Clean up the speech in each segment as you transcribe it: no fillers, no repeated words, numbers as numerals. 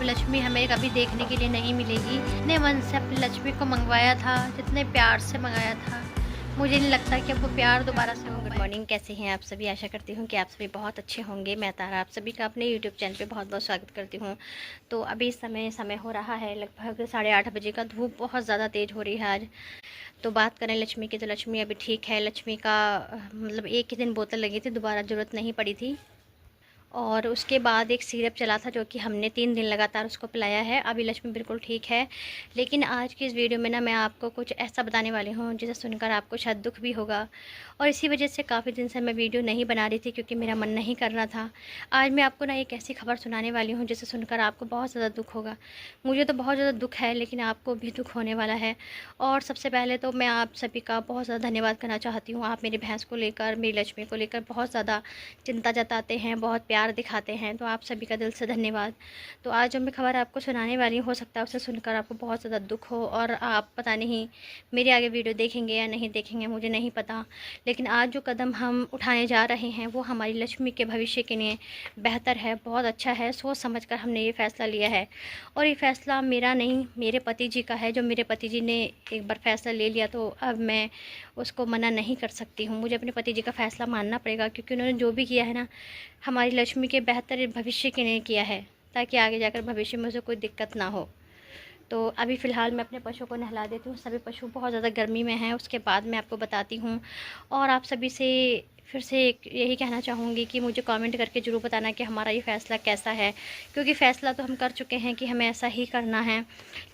लक्ष्मी हमें कभी देखने के लिए नहीं मिलेगी। इतने मन से अपनी लक्ष्मी को मंगवाया था, जितने प्यार से मंगाया था, मुझे नहीं लगता कि अब वो प्यार दोबारा से हो। गुड मॉर्निंग, कैसे हैं आप सभी? आशा करती हूँ कि आप सभी बहुत अच्छे होंगे। मैं तारा आप सभी का अपने यूट्यूब चैनल पे बहुत बहुत स्वागत करती हूँ। तो अभी समय हो रहा है लगभग 8:30 बजे का। धूप बहुत ज़्यादा तेज़ हो रही है आज। तो बात करें लक्ष्मी की, तो लक्ष्मी अभी ठीक है। लक्ष्मी का मतलब एक ही दिन बोतल लगी थी, दोबारा ज़रूरत नहीं पड़ी थी। और उसके बाद एक सिरप चला था जो कि हमने 3 दिन लगातार उसको पिलाया है। अभी लक्ष्मी बिल्कुल ठीक है। लेकिन आज की इस वीडियो में ना मैं आपको कुछ ऐसा बताने वाली हूँ जिसे सुनकर आपको शायद दुख भी होगा, और इसी वजह से काफ़ी दिन से मैं वीडियो नहीं बना रही थी क्योंकि मेरा मन नहीं कर रहा था। आज मैं आपको ना एक ऐसी खबर सुनाने वाली हूँ जिसे सुनकर आपको बहुत ज़्यादा दुख होगा। मुझे तो बहुत ज़्यादा दुख है, लेकिन आपको भी दुख होने वाला है। और सबसे पहले तो मैं आप सभी का बहुत ज़्यादा धन्यवाद करना चाहती हूँ। आप मेरी भैंस को लेकर, मेरी लक्ष्मी को लेकर बहुत ज़्यादा चिंता जताते हैं, बहुत प्यार दिखाते हैं, तो आप सभी का दिल से धन्यवाद। तो आज जो मैं खबर आपको सुनाने वाली हूँ, हो सकता है उसे सुनकर आपको बहुत ज़्यादा दुख हो और आप पता नहीं मेरे आगे वीडियो देखेंगे या नहीं देखेंगे, मुझे नहीं पता। लेकिन आज जो कदम हम उठाने जा रहे हैं वो हमारी लक्ष्मी के भविष्य के लिए बेहतर है, बहुत अच्छा है। सोच समझ कर हमने ये फ़ैसला लिया है, और ये फ़ैसला मेरा नहीं, मेरे पति जी का है। जो मेरे पति जी ने एक बार फ़ैसला ले लिया तो अब मैं उसको मना नहीं कर सकती हूँ। मुझे अपने पति जी का फ़ैसला मानना पड़ेगा, क्योंकि उन्होंने जो भी किया है ना, हमारी लक्ष्मी के बेहतर भविष्य के लिए किया है, ताकि आगे जाकर भविष्य में उसे कोई दिक्कत ना हो। तो अभी फ़िलहाल मैं अपने पशु को नहला देती हूँ। सभी पशु बहुत ज़्यादा गर्मी में हैं, उसके बाद मैं आपको बताती हूँ। और आप सभी से फिर से यही कहना चाहूँगी कि मुझे कमेंट करके ज़रूर बताना कि हमारा ये फ़ैसला कैसा है, क्योंकि फ़ैसला तो हम कर चुके हैं कि हमें ऐसा ही करना है।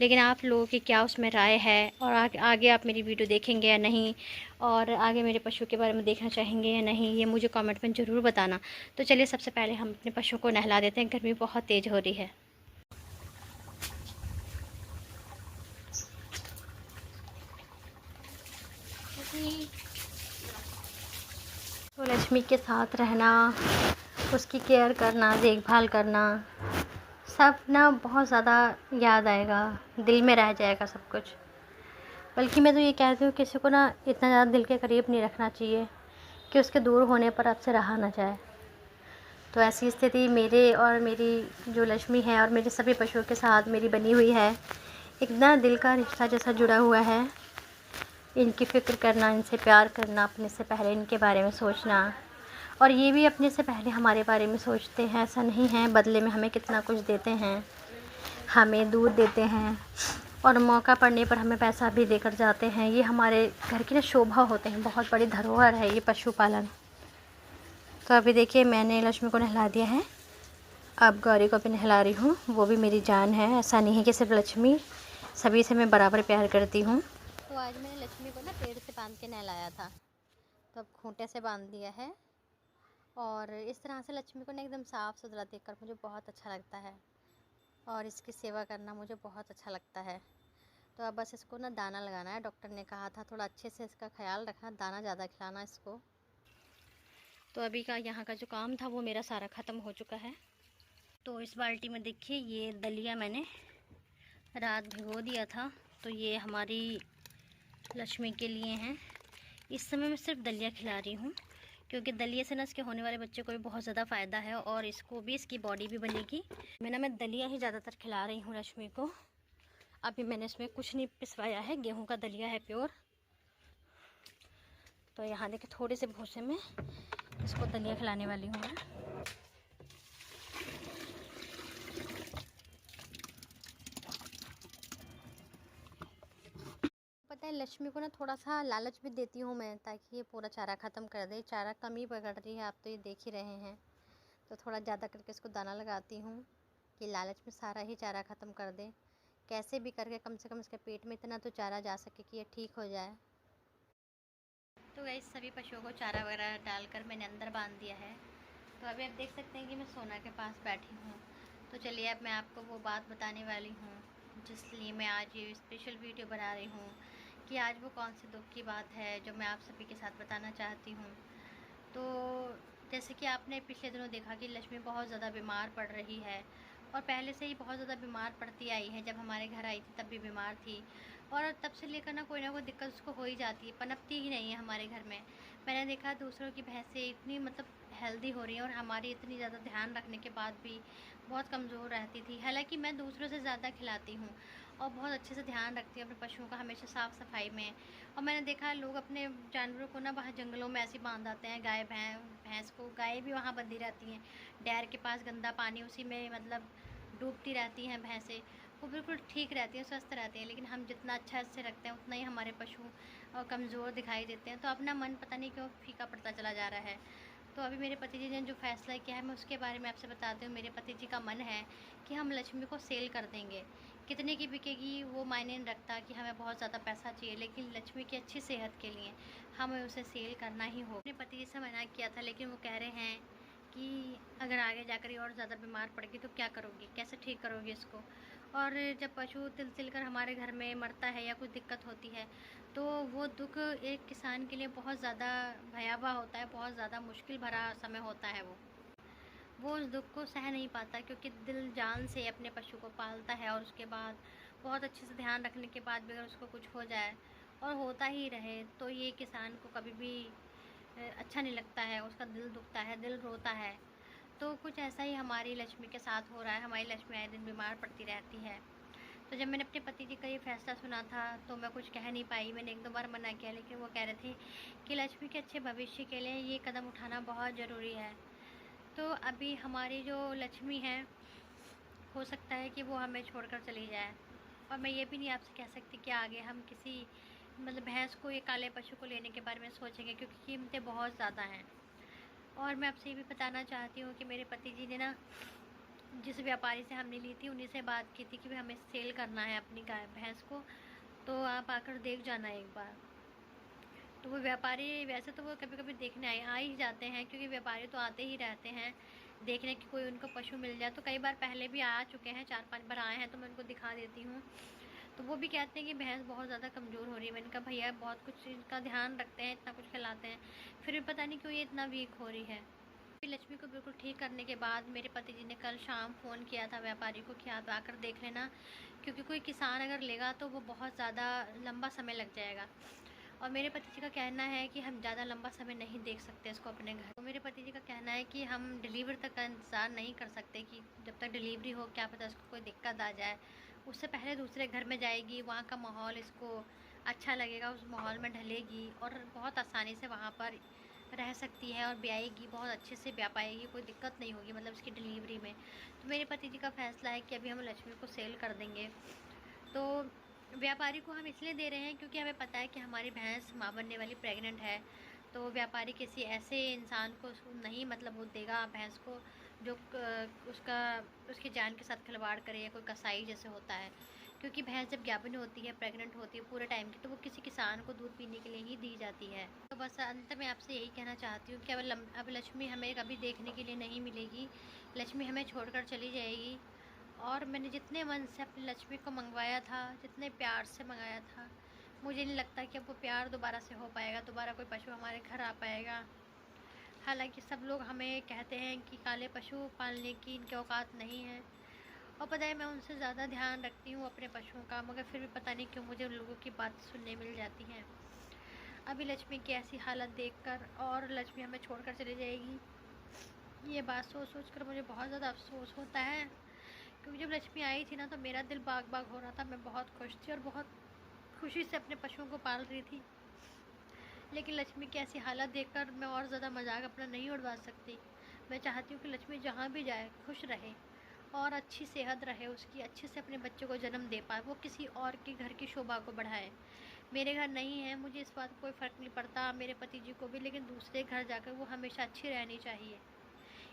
लेकिन आप लोगों की क्या उसमें राय है, और आगे आप मेरी वीडियो देखेंगे या नहीं, और आगे मेरे पशु के बारे में देखना चाहेंगे या नहीं, ये मुझे कमेंट में ज़रूर बताना। तो चलिए सबसे पहले हम अपने पशु को नहला देते हैं, गर्मी बहुत तेज़ हो रही है। तो लक्ष्मी के साथ रहना, उसकी केयर करना, देखभाल करना, सब ना बहुत ज़्यादा याद आएगा, दिल में रह जाएगा सब कुछ। बल्कि मैं तो ये कहती हूँ, किसी को ना इतना ज़्यादा दिल के करीब नहीं रखना चाहिए कि उसके दूर होने पर आपसे रहा ना जाए। तो ऐसी स्थिति मेरे और मेरी जो लक्ष्मी है और मेरे सभी पशुओं के साथ मेरी बनी हुई है। एक ना दिल का रिश्ता जैसा जुड़ा हुआ है। इनकी फ़िक्र करना, इनसे प्यार करना, अपने से पहले इनके बारे में सोचना, और ये भी अपने से पहले हमारे बारे में सोचते हैं। ऐसा नहीं है, बदले में हमें कितना कुछ देते हैं, हमें दूध देते हैं, और मौका पड़ने पर हमें पैसा भी देकर जाते हैं। ये हमारे घर की ना शोभा होते हैं, बहुत बड़ी धरोहर है ये पशुपालन। तो अभी देखिए मैंने लक्ष्मी को नहला दिया है, अब गौरी को भी नहला रही हूँ। वो भी मेरी जान है, ऐसा नहीं है कि सिर्फ लक्ष्मी, सभी से मैं बराबर प्यार करती हूँ। तो आज मैंने लक्ष्मी को ना पेड़ से बांध के नहलाया था, तो अब खूंटे से बांध दिया है। और इस तरह से लक्ष्मी को ना एकदम साफ़ सुथरा देखकर मुझे बहुत अच्छा लगता है, और इसकी सेवा करना मुझे बहुत अच्छा लगता है। तो अब बस इसको ना दाना लगाना है। डॉक्टर ने कहा था थोड़ा अच्छे से इसका ख्याल रखना, दाना ज़्यादा खिलाना इसको। तो अभी का यहाँ का जो काम था वो मेरा सारा ख़त्म हो चुका है। तो इस बाल्टी में देखिए ये दलिया मैंने रात भिगो दिया था, तो ये हमारी लक्ष्मी के लिए हैं। इस समय मैं सिर्फ दलिया खिला रही हूँ, क्योंकि दलिया से ना इसके होने वाले बच्चे को भी बहुत ज़्यादा फ़ायदा है, और इसको भी, इसकी बॉडी भी बनेगी। मैं दलिया ही ज़्यादातर खिला रही हूँ लक्ष्मी को। अभी मैंने इसमें कुछ नहीं पिसवाया है, गेहूं का दलिया है प्योर। तो यहाँ देखिए थोड़े से भूसे में इसको दलिया खिलाने वाली हूँ मैं। पता है लक्ष्मी को ना थोड़ा सा लालच भी देती हूँ मैं, ताकि ये पूरा चारा ख़त्म कर दे। चारा कम ही पकड़ रही है, आप तो ये देख ही रहे हैं। तो थोड़ा ज़्यादा करके इसको दाना लगाती हूँ कि लालच में सारा ही चारा ख़त्म कर दे। कैसे भी करके कम से कम इसके पेट में इतना तो चारा जा सके कि ये ठीक हो जाए। तो गाइस सभी पशुओं को चारा वगैरह डालकर मैंने अंदर बांध दिया है। तो अभी आप देख सकते हैं कि मैं सोना के पास बैठी हूँ। तो चलिए अब मैं आपको वो बात बताने वाली हूँ जिसलिए मैं आज ये स्पेशल वीडियो बना रही हूँ, कि आज वो कौन सी दुख की बात है जो मैं आप सभी के साथ बताना चाहती हूँ। तो जैसे कि आपने पिछले दिनों देखा कि लक्ष्मी बहुत ज़्यादा बीमार पड़ रही है, और पहले से ही बहुत ज़्यादा बीमार पड़ती आई है। जब हमारे घर आई थी तब भी बीमार थी, और तब से लेकर ना कोई दिक्कत उसको हो ही जाती है, पनपती ही नहीं है हमारे घर में। मैंने देखा दूसरों की भैंसें इतनी मतलब हेल्दी हो रही हैं और हमारी इतनी ज़्यादा ध्यान रखने के बाद भी बहुत कमज़ोर रहती थी। हालाँकि मैं दूसरों से ज़्यादा खिलाती हूँ और बहुत अच्छे से ध्यान रखती हूँ अपने पशुओं का, हमेशा साफ़-सफाई में। और मैंने देखा है लोग अपने जानवरों को ना बाहर जंगलों में ऐसे ही बाँध आते हैं, गाय भैंस को। गायें भी वहाँ बंधी रहती हैं, डैर के पास गंदा पानी, उसी में मतलब डूबती रहती हैं भैंसें। वो बिल्कुल ठीक रहती हैं, स्वस्थ रहती हैं। लेकिन हम जितना अच्छा से रखते हैं उतना ही हमारे पशु कमज़ोर दिखाई देते हैं। तो अपना मन पता नहीं क्यों फीका पड़ता चला जा रहा है। तो अभी मेरे पति जी ने जो फ़ैसला किया है मैं उसके बारे में आपसे बताती हूँ। मेरे पति जी का मन है कि हम लक्ष्मी को सेल कर देंगे। कितने की बिकेगी वो मायने नहीं रखता कि हमें बहुत ज़्यादा पैसा चाहिए, लेकिन लक्ष्मी की अच्छी सेहत के लिए हमें उसे सेल करना ही होगा। अपने पति जी से मना किया था, लेकिन वो कह रहे हैं कि अगर आगे जाकर ये और ज़्यादा बीमार पड़ गई तो क्या करोगी, कैसे ठीक करोगी इसको। और जब पशु तिल कर हमारे घर में मरता है या कुछ दिक्कत होती है तो वो दुख एक किसान के लिए बहुत ज़्यादा भयावह होता है, बहुत ज़्यादा मुश्किल भरा समय होता है। वो उस दुख को सह नहीं पाता, क्योंकि दिल जान से अपने पशु को पालता है और उसके बाद बहुत अच्छे से ध्यान रखने के बाद भी अगर उसको कुछ हो जाए और होता ही रहे तो ये किसान को कभी भी अच्छा नहीं लगता है, उसका दिल दुखता है, दिल रोता है। तो कुछ ऐसा ही हमारी लक्ष्मी के साथ हो रहा है। हमारी लक्ष्मी आए दिन बीमार पड़ती रहती है। तो जब मैंने अपने पति जी का ये फ़ैसला सुना था तो मैं कुछ कह नहीं पाई, मैंने 1-2 बार मना किया, लेकिन वो कह रहे थे कि लक्ष्मी के अच्छे भविष्य के लिए ये कदम उठाना बहुत ज़रूरी है। तो अभी हमारी जो लक्ष्मी है, हो सकता है कि वो हमें छोड़कर चली जाए। और मैं ये भी नहीं आपसे कह सकती कि आगे हम किसी मतलब भैंस को, ये काले पशु को लेने के बारे में सोचेंगे, क्योंकि कीमतें बहुत ज़्यादा हैं। और मैं आपसे ये भी बताना चाहती हूँ कि मेरे पति जी ने ना जिस व्यापारी से हमने ली थी उन्हीं से बात की थी कि हमें सेल करना है अपनी गाय भैंस को, तो आप आकर देख जाना एक बार। तो वो व्यापारी वैसे तो वो कभी-कभी देखने आ ही जाते हैं, क्योंकि व्यापारी तो आते ही रहते हैं देखने कि कोई उनको पशु मिल जाए। तो कई बार पहले भी आ चुके हैं, 4-5 बार आए हैं, तो मैं उनको दिखा देती हूँ। तो वो भी कहते हैं कि भैंस बहुत ज़्यादा कमज़ोर हो रही है। मैंने कहा भैया बहुत कुछ इनका ध्यान रखते हैं, इतना कुछ खिलाते हैं, फिर भी पता नहीं क्यों ये इतना वीक हो रही है। लक्ष्मी को बिल्कुल ठीक करने के बाद मेरे पति जी ने कल शाम फ़ोन किया था व्यापारी को कि आप आकर देख लेना, क्योंकि कोई किसान अगर लेगा तो वो बहुत ज़्यादा लंबा समय लग जाएगा। और मेरे पति जी का कहना है कि हम ज़्यादा लंबा समय नहीं देख सकते इसको अपने घर। तो मेरे पति जी का कहना है कि हम डिलीवरी तक का इंतज़ार नहीं कर सकते, कि जब तक डिलीवरी हो क्या पता इसको कोई दिक्कत आ जाए। उससे पहले दूसरे घर में जाएगी, वहाँ का माहौल इसको अच्छा लगेगा, उस माहौल में ढलेगी और बहुत आसानी से वहाँ पर रह सकती है और ब्याएगी, बहुत अच्छे से ब्याह पाएगी, कोई दिक्कत नहीं होगी मतलब इसकी डिलीवरी में। तो मेरे पति जी का फ़ैसला है कि अभी हम लक्ष्मी को सेल कर देंगे। तो व्यापारी को हम इसलिए दे रहे हैं क्योंकि हमें पता है कि हमारी भैंस माँ बनने वाली प्रेग्नेंट है। तो व्यापारी किसी ऐसे इंसान को उसको नहीं मतलब वो देगा भैंस को जो उसकी जान के साथ खिलवाड़ करे, या कोई कसाई जैसे होता है। क्योंकि भैंस जब गाभिन होती है, प्रेग्नेंट होती है पूरे टाइम की, तो वो किसी किसान को दूध पीने के लिए ही दी जाती है। तो बस अंत में आपसे यही कहना चाहती हूँ कि अब लक्ष्मी हमें कभी देखने के लिए नहीं मिलेगी, लक्ष्मी हमें छोड़कर चली जाएगी। और मैंने जितने मन से अपनी लक्ष्मी को मंगवाया था, जितने प्यार से मंगाया था, मुझे नहीं लगता कि अब वो प्यार दोबारा से हो पाएगा, दोबारा कोई पशु हमारे घर आ पाएगा। हालांकि सब लोग हमें कहते हैं कि काले पशु पालने की इनकी औकात नहीं है, और पता है मैं उनसे ज़्यादा ध्यान रखती हूँ अपने पशुओं का, मगर फिर भी पता नहीं क्यों मुझे उन लोगों की बात सुनने मिल जाती हैं। अभी लक्ष्मी की ऐसी हालत देखकर और लक्ष्मी हमें छोड़कर चली जाएगी, ये बात सोच कर मुझे बहुत ज़्यादा अफसोस होता है। क्योंकि जब लक्ष्मी आई थी ना तो मेरा दिल बाग बाग हो रहा था, मैं बहुत खुश थी और बहुत खुशी से अपने पशुओं को पाल रही थी। लेकिन लक्ष्मी की ऐसी हालत देखकर मैं और ज़्यादा मजाक अपना नहीं उड़वा सकती। मैं चाहती हूँ कि लक्ष्मी जहाँ भी जाए खुश रहे और अच्छी सेहत रहे उसकी, अच्छे से अपने बच्चों को जन्म दे पाए, वो किसी और के घर की शोभा को बढ़ाए। मेरे घर नहीं है, मुझे इस बात कोई फ़र्क नहीं पड़ता, मेरे पति जी को भी, लेकिन दूसरे घर जाकर वो हमेशा अच्छी रहनी चाहिए।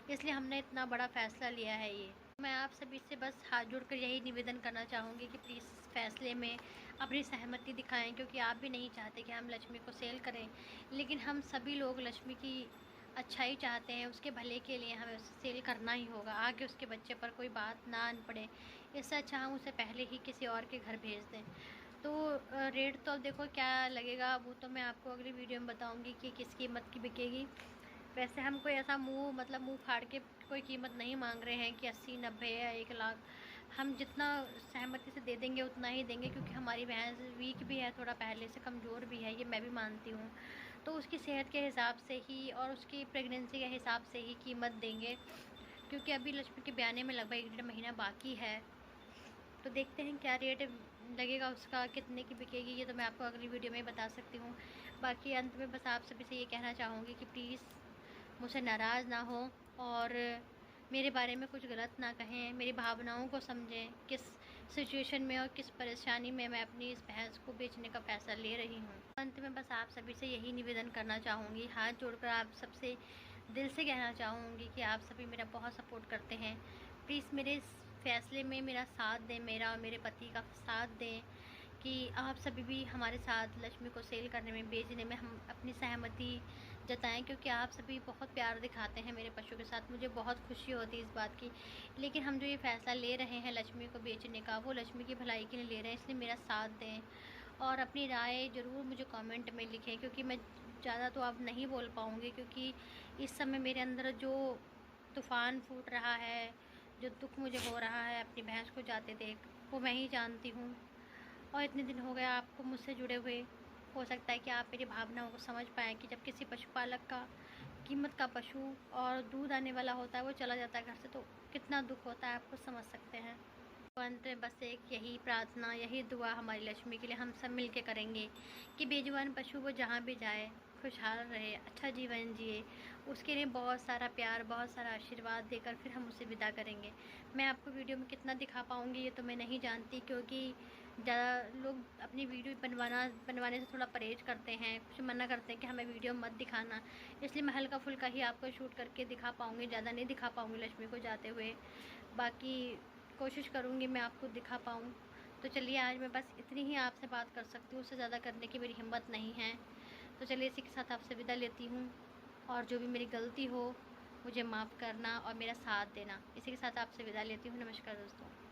इसलिए हमने इतना बड़ा फ़ैसला लिया है ये। मैं आप सभी से बस हाथ जोड़कर यही निवेदन करना चाहूँगी कि प्लीज़ इस फैसले में अपनी सहमति दिखाएं, क्योंकि आप भी नहीं चाहते कि हम लक्ष्मी को सेल करें, लेकिन हम सभी लोग लक्ष्मी की अच्छाई चाहते हैं, उसके भले के लिए हमें उसे सेल करना ही होगा। आगे उसके बच्चे पर कोई बात ना आन पड़े, इससे अच्छा हम उसे पहले ही किसी और के घर भेज दें। तो रेट तो अब देखो क्या लगेगा, वो तो मैं आपको अगली वीडियो में बताऊँगी कि किस कीमत की बिकेगी। वैसे हम कोई ऐसा मुंह फाड़ के कोई कीमत नहीं मांग रहे हैं कि 80-90 या 1 लाख। हम जितना सहमति से दे देंगे उतना ही देंगे, क्योंकि हमारी भैंस वीक भी है, थोड़ा पहले से कमज़ोर भी है, ये मैं भी मानती हूँ। तो उसकी सेहत के हिसाब से ही और उसकी प्रेगनेंसी के हिसाब से ही कीमत देंगे, क्योंकि अभी लक्ष्मी के ब्याने में लगभग 1 डेढ़ महीना बाकी है। तो देखते हैं क्या रेट लगेगा उसका, कितने की बिकेगी, ये तो मैं आपको अगली वीडियो में बता सकती हूँ। बाकी अंत में बस आप सभी से ये कहना चाहूँगी कि प्लीज़ मुझसे नाराज़ ना हो और मेरे बारे में कुछ गलत ना कहें, मेरी भावनाओं को समझें, किस सिचुएशन में और किस परेशानी में मैं अपनी इस भैंस को बेचने का फ़ैसला ले रही हूँ। अंत में बस आप सभी से यही निवेदन करना चाहूँगी, हाथ जोड़कर आप सबसे दिल से कहना चाहूँगी कि आप सभी मेरा बहुत सपोर्ट करते हैं। प्लीज़ मेरे इस फ़ैसले में मेरा साथ दें, मेरा और मेरे पति का साथ दें कि आप सभी भी हमारे साथ लक्ष्मी को सेल करने में, बेचने में हम अपनी सहमति जताएं, क्योंकि आप सभी बहुत प्यार दिखाते हैं मेरे पशु के साथ। मुझे बहुत खुशी होती है इस बात की। लेकिन हम जो ये फ़ैसला ले रहे हैं लक्ष्मी को बेचने का, वो लक्ष्मी की भलाई के लिए ले रहे हैं, इसलिए मेरा साथ दें और अपनी राय ज़रूर मुझे कमेंट में लिखें, क्योंकि मैं ज़्यादा तो अब नहीं बोल पाऊँगी, क्योंकि इस समय मेरे अंदर जो तूफ़ान फूट रहा है, जो दुख मुझे हो रहा है अपनी भैंस को जाते देख, वो मैं ही जानती हूँ। और इतने दिन हो गए आपको मुझसे जुड़े हुए, हो सकता है कि आप मेरी भावनाओं को समझ पाएँ कि जब किसी पशुपालक का कीमत का पशु और दूध आने वाला होता है वो चला जाता है घर से, तो कितना दुख होता है, आप खुद समझ सकते हैं। तो अंत में बस एक यही प्रार्थना, यही दुआ हमारी लक्ष्मी के लिए हम सब मिल के करेंगे कि बेजुबान पशु वो जहाँ भी जाए खुशहाल रहे, अच्छा जीवन जिए। उसके लिए बहुत सारा प्यार, बहुत सारा आशीर्वाद देकर फिर हम उसे विदा करेंगे। मैं आपको वीडियो में कितना दिखा पाऊँगी ये तो मैं नहीं जानती, क्योंकि ज़्यादा लोग अपनी वीडियो बनवाने से थोड़ा परहेज़ करते हैं, कुछ मना करते हैं कि हमें वीडियो मत दिखाना। इसलिए मैं हल्का फुल्का ही आपको शूट करके दिखा पाऊँगी, ज़्यादा नहीं दिखा पाऊँगी लक्ष्मी को जाते हुए। बाकी कोशिश करूँगी मैं आपको दिखा पाऊँ। तो चलिए आज मैं बस इतनी ही आपसे बात कर सकती हूँ, उससे ज़्यादा करने की मेरी हिम्मत नहीं है। तो चलिए इसी के साथ आपसे विदा लेती हूँ और जो भी मेरी गलती हो मुझे माफ़ करना और मेरा साथ देना। इसी के साथ आपसे विदा लेती हूँ। नमस्कार दोस्तों।